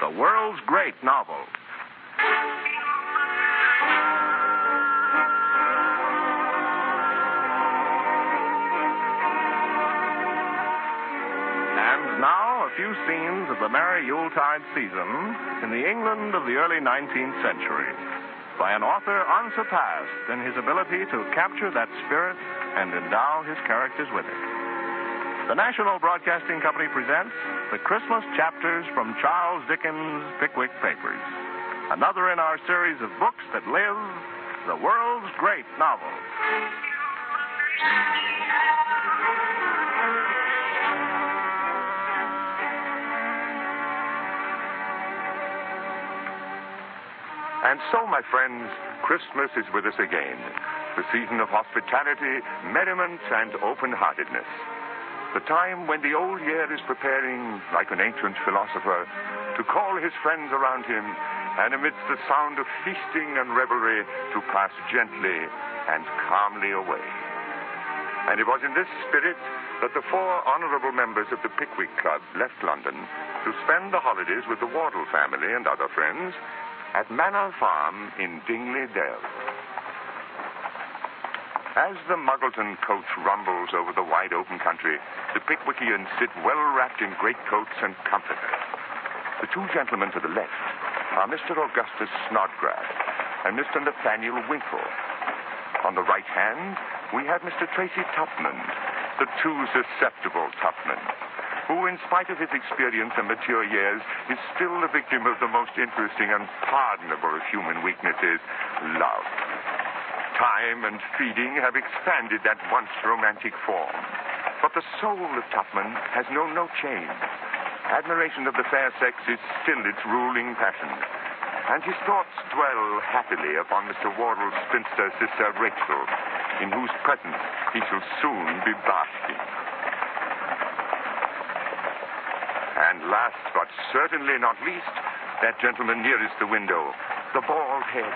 the world's great novel. And now, a few scenes of the merry Yuletide season in the England of the early 19th century, by an author unsurpassed in his ability to capture that spirit and endow his characters with it. The National Broadcasting Company presents the Christmas chapters from Charles Dickens' Pickwick Papers, another in our series of books that live the world's great novel. And so, my friends, Christmas is with us again. The season of hospitality, merriment, and open-heartedness. The time when the old year is preparing, like an ancient philosopher, to call his friends around him, and amidst the sound of feasting and revelry, to pass gently and calmly away. And it was in this spirit that the 4 honorable members of the Pickwick Club left London to spend the holidays with the Wardle family and other friends at Manor Farm in Dingley Dell. As the Muggleton coach rumbles over the wide open country, the Pickwickians sit well wrapped in greatcoats and comforters. The 2 gentlemen to the left are Mr. Augustus Snodgrass and Mr. Nathaniel Winkle. On the right hand, we have Mr. Tracy Tupman, the too susceptible Tupman, who, in spite of his experience and mature years, is still the victim of the most interesting and pardonable of human weaknesses, love. Time and feeding have expanded that once romantic form. But the soul of Tupman has known no change. Admiration of the fair sex is still its ruling passion. And his thoughts dwell happily upon Mr. Wardle's spinster sister Rachel, in whose presence he shall soon be basking. And last, but certainly not least, that gentleman nearest the window, the bald head,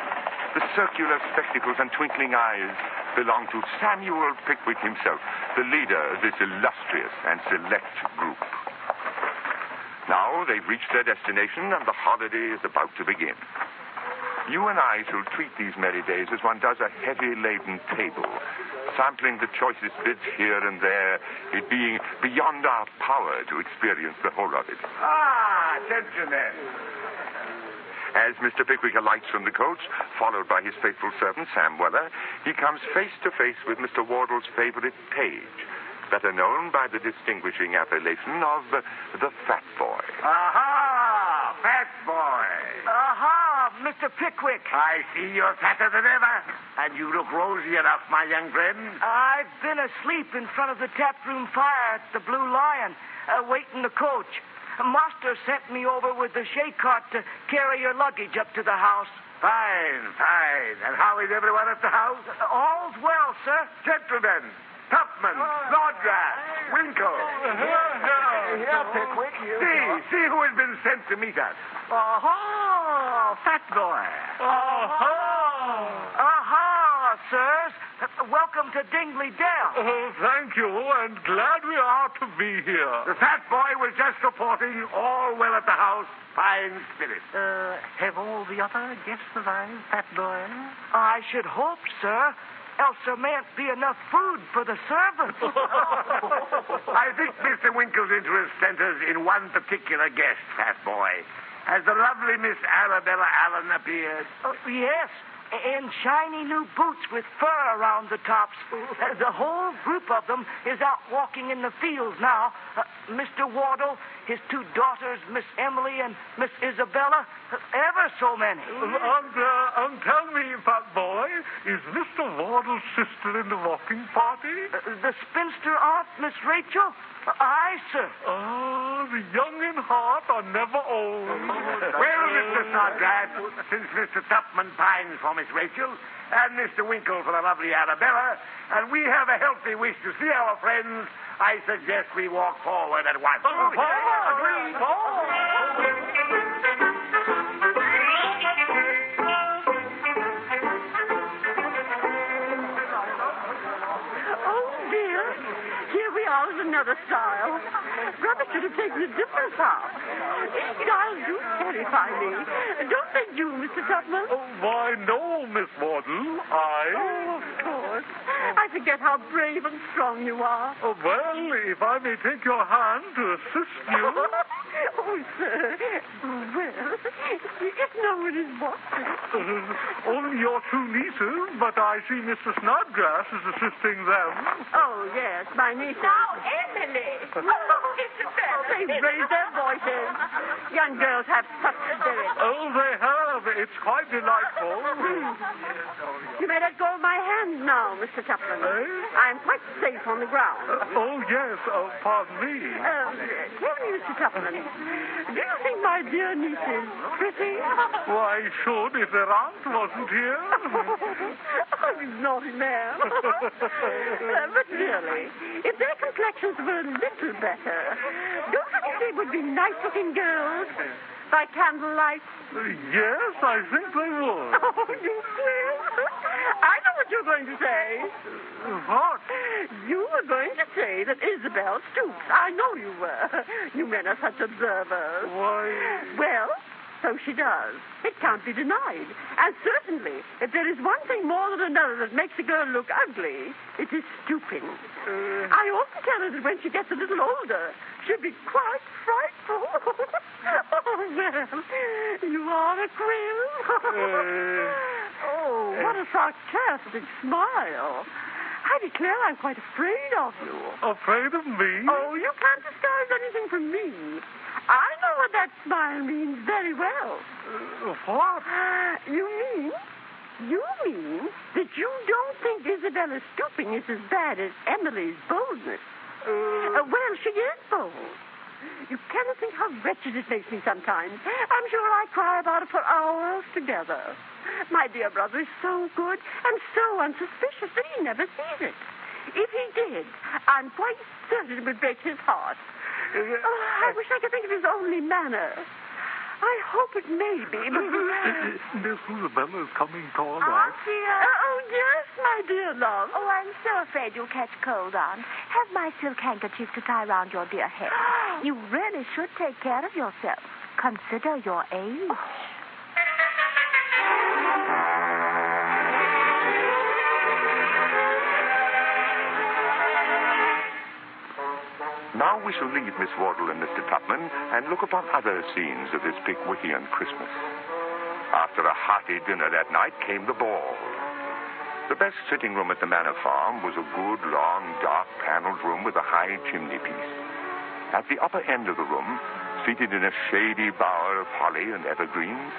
the circular spectacles and twinkling eyes, belong to Samuel Pickwick himself, the leader of this illustrious and select group. Now they've reached their destination and the holiday is about to begin. You and I shall treat these merry days as one does a heavy-laden table, sampling the choicest bits here and there, it being beyond our power to experience the whole of it. Ah, gentlemen. As Mr. Pickwick alights from the coach, followed by his faithful servant, Sam Weller, he comes face to face with Mr. Wardle's favorite page, better known by the distinguishing appellation of the Fat Boy. Aha, Fat Boy. Aha, Mr. Pickwick. I see you're fatter than ever, and you look rosy enough, my young friend. I've been asleep in front of the taproom fire at the Blue Lion, waiting the coach. Master sent me over with the shay cart to carry your luggage up to the house. Fine, fine. And how is everyone at the house? All's well, sir. Gentlemen, Tupman, Snodgrass, Winkle. Here, Pickwick. See who has been sent to meet us. Aha, Fat Boy. Aha, sirs. Welcome to Dingley Dell. Oh, thank you, and glad we are to be here. The Fat Boy was just reporting all well at the house. Fine spirit. Have all the other guests arrived, Fat Boy? I should hope, sir. Else there mayn't be enough food for the servants. I think Mr. Winkle's interest centers in one particular guest, Fat Boy. Has the lovely Miss Arabella Allen appeared? Yes, in shiny new boots with fur around the tops. The whole group of them is out walking in the fields now. Mr. Wardle, his 2 daughters, Miss Emily and Miss Isabella, ever so many. And tell me, Fat Boy, is Mr. Wardle's sister in the walking party? The spinster aunt, Miss Rachel? Aye, sir. The young in heart are never old. Well, Mr. Snodgrass, since Mr. Tupman pines for Miss Rachel, and Mr. Winkle for the lovely Arabella, and we have a healthy wish to see our friends, I suggest we walk forward at once. Agreed. Oh, dear. Here we are in the another style. Brother should have taken a different path. These styles do terrify me. Don't they do, Mr. Tupman? Oh, why, no, Miss Wardle. Oh, of course. I forget how brave and strong you are. Oh, well, if I may take your hand to assist you. Oh, sir. Well, if no one is watching. Only your two nieces, but I see Mr. Snodgrass is assisting them. Oh, yes, my nieces. Now, Emily. They raise their voices. Young girls have such spirit. Oh, they have. It's quite delightful. You may let go of my hand now, Mr. Tupman. I'm quite safe on the ground. Oh, yes. Pardon me. Tell me, Mr. Tupman, do you think my dear niece is pretty? Why should if their aunt wasn't here? Oh, you naughty man. But really, if their complexions were a little better, don't you think they would be nice-looking girls? By candlelight? Yes, I think they would. Oh, you will? I know what you're going to say. What? You were going to say that Isabel stoops. I know you were. You men are such observers. Why? Well, so she does. It can't be denied. And certainly, if there is one thing more than another that makes a girl look ugly, it is stooping. I often tell her that when she gets a little older, she'll be quite frightful. Oh, well, you are a quill. Oh, what a sarcastic smile. I declare I'm quite afraid of you. Afraid of me? Oh, you can't disguise anything from me. I know what that smile means very well. What? You mean that you don't think Isabella's stooping is as bad as Emily's boldness? Well, she is bold. You cannot think how wretched it makes me sometimes. I'm sure I cry about it for hours together. My dear brother is so good and so unsuspicious that he never sees it. If he did, I'm quite certain it would break his heart. I wish I could think of his only manner. I hope it may be, but... Miss Isabella is coming toward us. Auntie. Oh, yes, my dear love. Oh, I'm so afraid you'll catch cold, Aunt. Have my silk handkerchief to tie around your dear head. You really should take care of yourself. Consider your age. Now we shall leave Miss Wardle and Mr. Tupman and look upon other scenes of this Pickwickian Christmas. After a hearty dinner that night came the ball. The best sitting room at the Manor Farm was a good, long, dark, paneled room with a high chimney piece. At the upper end of the room, seated in a shady bower of holly and evergreens,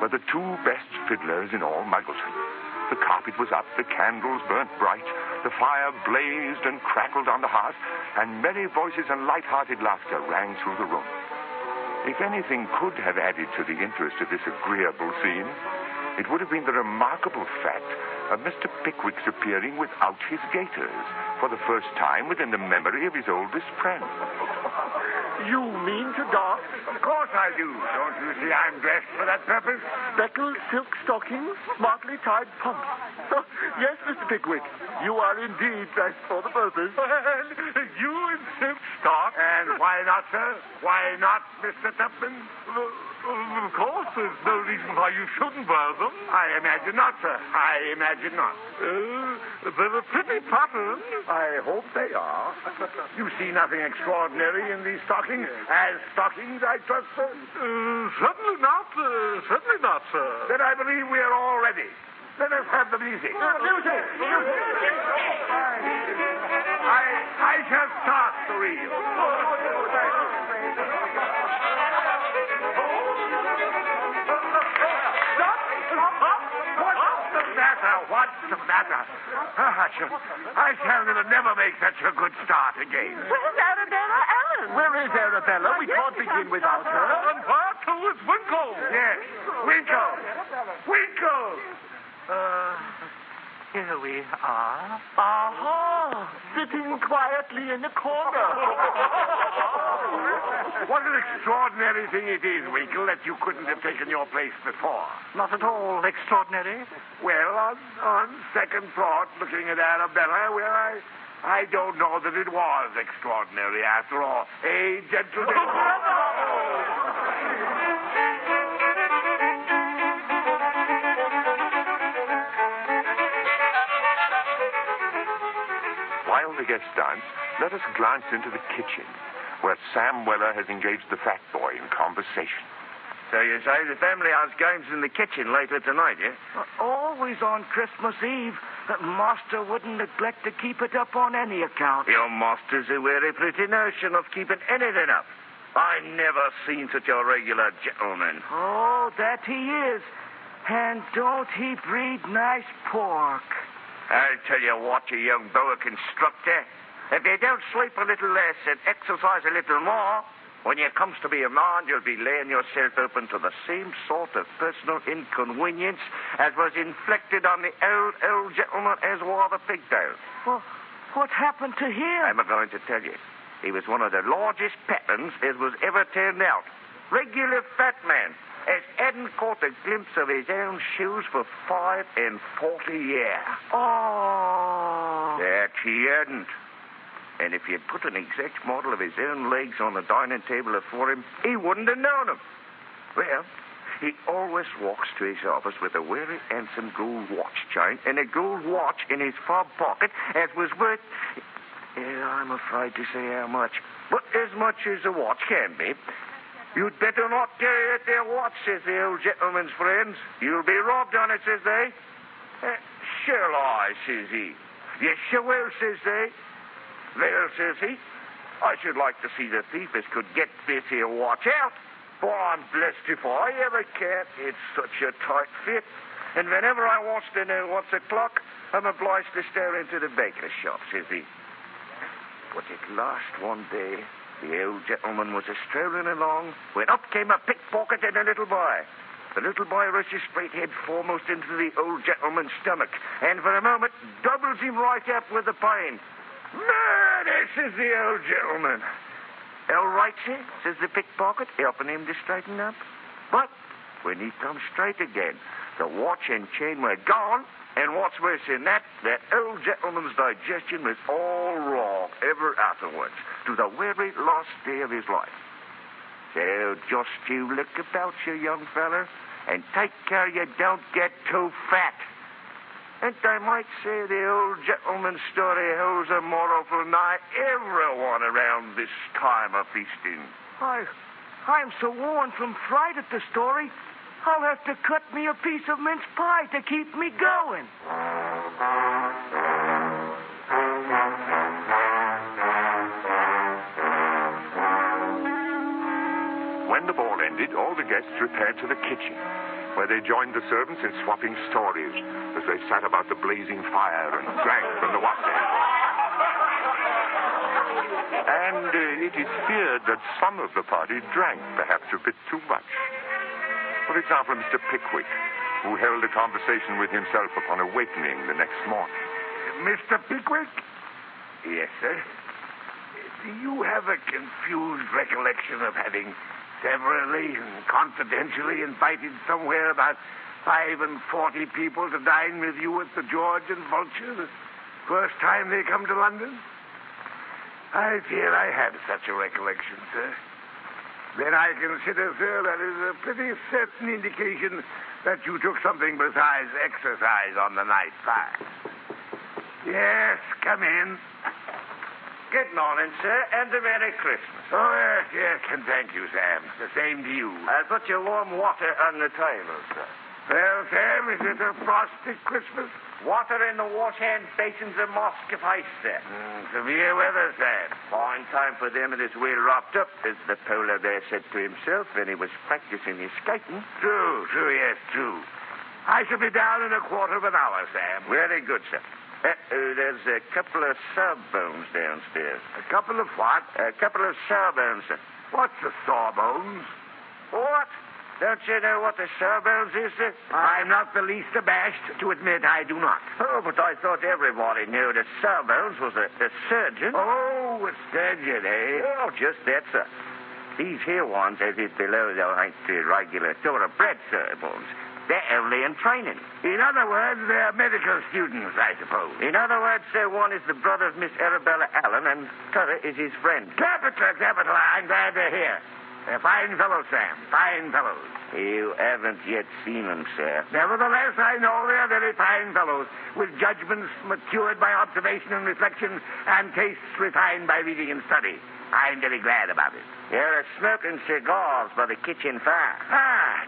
were the two best fiddlers in all Muggleton. The carpet was up, the candles burnt bright, the fire blazed and crackled on the hearth, and merry voices and light-hearted laughter rang through the room. If anything could have added to the interest of this agreeable scene, it would have been the remarkable fact of Mr. Pickwick's appearing without his gaiters for the first time within the memory of his oldest friend. You mean to dance? Of course I do. Don't you see I'm dressed for that purpose? Speckled silk stockings, smartly tied pumps. Yes, Mr. Pickwick, you are indeed dressed for the purpose. And you in silk stock? And why not, sir? Why not, Mr. Tupman? Of course, there's no reason why you shouldn't wear them. I imagine not, sir. I imagine not. They're a pretty pattern. I hope they are. You see nothing extraordinary in these stockings? As stockings, I trust, sir? Certainly not, sir. Then I believe we are all ready. Let us have the music. Music! I shall start the reel. What's the matter? I shall never make such a good start again. Where's Arabella Allen? Where is Arabella? We can't begin without her. And where to is Winkle? Yes, Winkle. Winkle! Here we are. Aha! Sitting quietly in the corner. What an extraordinary thing it is, Winkle, that you couldn't have taken your place before. Not at all extraordinary. Well, on second thought, looking at Arabella, well, I don't know that it was extraordinary after all. Gentlemen? While the guests dance, let us glance into the kitchen, where Sam Weller has engaged the fat boy in conversation. So you say the family house game's in the kitchen later tonight, eh? Always on Christmas Eve. Master wouldn't neglect to keep it up on any account. Your master's a very pretty notion of keeping anything up. I never seen such a regular gentleman. Oh, that he is. And don't he breed nice pork? I'll tell you what, you young boa constructor. If you don't sleep a little less and exercise a little more, when you comes to be a man, you'll be laying yourself open to the same sort of personal inconvenience as was inflicted on the old gentleman as wore the pigtail. Well, what happened to him? I'm going to tell you. He was one of the largest patterns as was ever turned out. Regular fat man, as hadn't caught a glimpse of his own shoes for 45 years. Oh. That he hadn't. And if you put an exact model of his own legs on the dining table before him, he wouldn't have known them. Well, he always walks to his office with a very handsome gold watch chain and a gold watch in his fob pocket as was worth... I'm afraid to say how much. But as much as a watch can be. You'd better not carry it there watch, says the old gentleman's friends. You'll be robbed on it, says they. Sure I, says he. Yes, you will, says they. Well, says he, I should like to see the thief as could get this here watch out. For I'm blessed if I ever can. It's such a tight fit. And whenever I wants to know what's o'clock, I'm obliged to stare into the baker's shop, says he. But at last one day, the old gentleman was a-strolling along when up came a pickpocket and a little boy. The little boy rushes straight head foremost into the old gentleman's stomach, and for a moment doubles him right up with the pain. Murder, says the old gentleman. All right, sir, says the pickpocket, helping him to straighten up. But when he comes straight again, the watch and chain were gone, and what's worse than that old gentleman's digestion was all wrong ever afterwards, to the very last day of his life. So just you look about you, young feller, and take care you don't get too fat. And I might say the old gentleman's story holds a moral for nigh everyone around this time of feasting. I'm so worn from fright at the story, I'll have to cut me a piece of mince pie to keep me going. When the ball ended, all the guests repaired to the kitchen, where they joined the servants in swapping stories as they sat about the blazing fire and drank from the water. And it is feared that some of the party drank perhaps a bit too much. For example, Mr. Pickwick, who held a conversation with himself upon awakening the next morning. Mr. Pickwick? Yes, sir. Do you have a confused recollection of having severally and confidentially invited somewhere about 45 people to dine with you at the George and Vulture the first time they come to London? I fear I have such a recollection, sir. Then I consider, sir, that is a pretty certain indication that you took something besides exercise on the night past. Yes, come in. Good morning, sir, and a Merry Christmas. Oh, yes, and thank you, Sam. The same to you. I'll put your warm water on the table, sir. Well, Sam, is it a frosty Christmas? Water in the wash-hand basins of Muscovy, sir. Severe weather, Sam. Fine time for them it is well wrapped up, as the polar bear said to himself when he was practicing his skating. True, yes, true. I shall be down in a quarter of an hour, Sam. Very good, sir. There's a couple of sawbones downstairs. A couple of what? A couple of sawbones, sir. What's a sawbones? What? Don't you know what a sawbones is, sir? I'm not the least abashed to admit I do not. Oh, but I thought everybody knew that sawbones was a surgeon. Oh, a surgeon, eh? Oh, just that, sir. These here ones, as is below, though, ain't the regular thoroughbred sawbones. They're early in training. In other words, they're medical students, I suppose. In other words, sir, one is the brother of Miss Arabella Allen, and t'other is his friend. Capital. I'm glad they're here. They're fine fellows, Sam. Fine fellows. You haven't yet seen them, sir. Nevertheless, I know they're very fine fellows, with judgments matured by observation and reflection, and tastes refined by reading and study. I'm very glad about it. They're smoking cigars by the kitchen fire.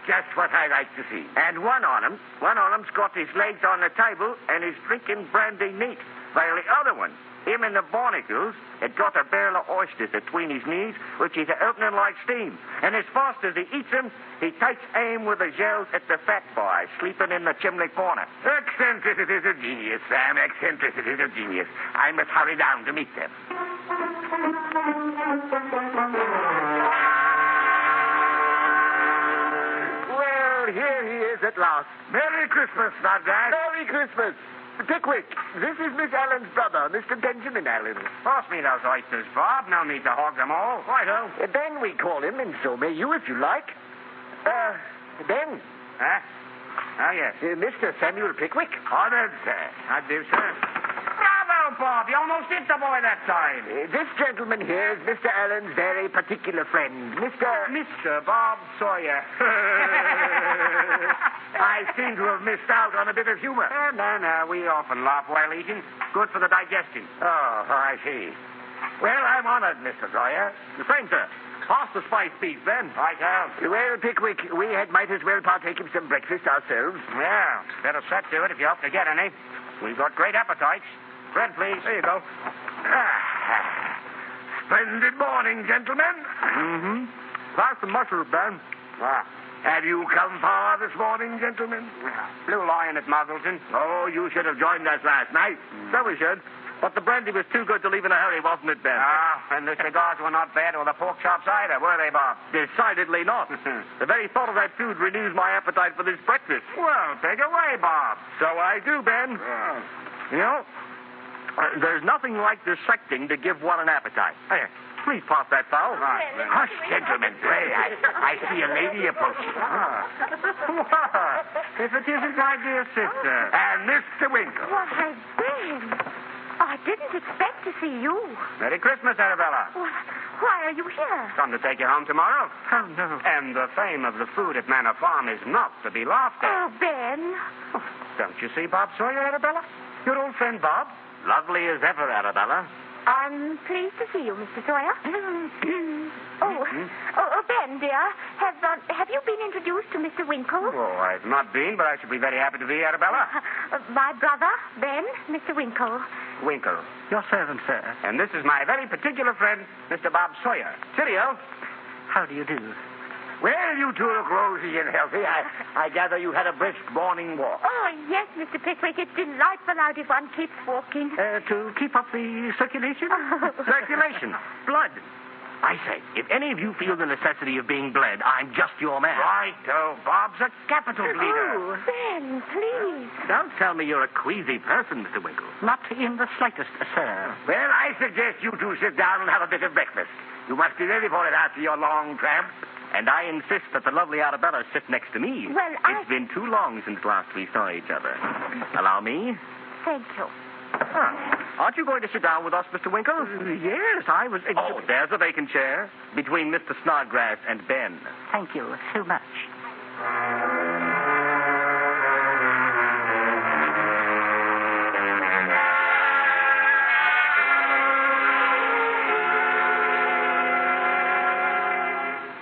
Just what I like to see. And one on 'em's got his legs on the table and is drinking brandy neat, while the other one, him in the barnacles, had got a barrel of oysters between his knees, which he's opening like steam. And as fast as he eats them, he takes aim with the shells at the fat boy sleeping in the chimney corner. Eccentricities of genius, Sam. Eccentricities of genius. I must hurry down to meet them. Well, here he is at last. Merry Christmas, Snodgrass. Merry Christmas. Pickwick, this is Miss Allen's brother, Mr. Benjamin Allen. Pass me those oysters, Bob. No need to hog them all. Righto. Ben, we call him, and so may you if you like. Ben. Huh? Oh, yes. Mr. Samuel Pickwick. Honored, sir. I do, sir. Bravo, Bob. You almost hit the boy that time. This gentleman here is Mr. Allen's very particular friend, Mr. Bob Sawyer. I seem to have missed out on a bit of humor. No. We often laugh while eating. Good for the digestion. Oh, I see. Well, I'm honored, Mr. Sawyer. The same, sir. Pass the spiced beef, then. Well, Pickwick, we might as well partake of some breakfast ourselves. Yeah, better set to it if you hope to get any. We've got great appetites. Bread, please. There you go. Splendid morning, gentlemen. Mm-hmm. Pass the mustard, Ben. Have you come far this morning, gentlemen? Blue Lion at Muggleton. Oh, you should have joined us last night. So we should. But the brandy was too good to leave in a hurry, wasn't it, Ben? And the cigars were not bad, or the pork chops either, were they, Bob? Decidedly not. The very thought of that food renews my appetite for this breakfast. Well, take away, Bob. So I do, Ben. You know, there's nothing like dissecting to give one an appetite. Here, please pass that fowl. Hush, gentlemen, pray. I see a lady approaching. If it isn't my dear sister. And Mr. Winkle. Why, Ben, I didn't expect to see you. Merry Christmas, Arabella. Why are you here? Come to take you home tomorrow. Oh, no. And the fame of the food at Manor Farm is not to be laughed at. Oh, Ben. Don't you see Bob Sawyer, Arabella? Your old friend Bob. Lovely as ever, Arabella. I'm pleased to see you, Mr. Sawyer. Ben, dear, have you been introduced to Mr. Winkle? Oh, I've not been, but I should be very happy to be, Arabella. My brother, Ben, Mr. Winkle. Winkle. Your servant, sir. And this is my very particular friend, Mr. Bob Sawyer. Cheerio. How do you do? Well, you two look rosy and healthy. I gather you had a brisk morning walk. Oh, yes, Mr. Pickwick. It's delightful out if one keeps walking. To keep up the circulation? Circulation. Blood. I say, if any of you feel the necessity of being bled, I'm just your man. Righto. Bob's a capital bleeder. Oh, Ben, please. Don't tell me you're a queasy person, Mr. Winkle. Not in the slightest, sir. Well, I suggest you two sit down and have a bit of breakfast. You must be ready for it after your long tramp. And I insist that the lovely Arabella sit next to me. Well, It's been too long since last we saw each other. Allow me. Thank you. Aren't you going to sit down with us, Mr. Winkle? Yes, I was... Oh, there's a vacant chair between Mr. Snodgrass and Ben. Thank you so much.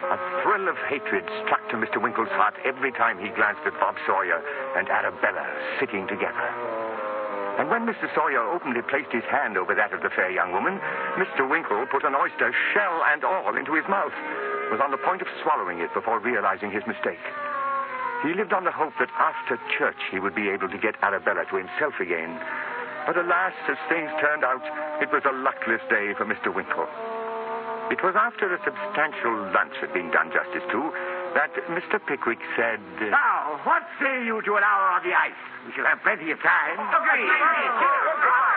A thrill of hatred struck to Mr. Winkle's heart every time he glanced at Bob Sawyer and Arabella sitting together. And when Mr. Sawyer openly placed his hand over that of the fair young woman, Mr. Winkle put an oyster, shell and all, into his mouth, was on the point of swallowing it before realizing his mistake. He lived on the hope that after church he would be able to get Arabella to himself again. But alas, as things turned out, it was a luckless day for Mr. Winkle. It was after a substantial lunch had been done justice to that Mr. Pickwick said... Now, what say you to an hour on the ice? We shall have plenty of time. Agreed.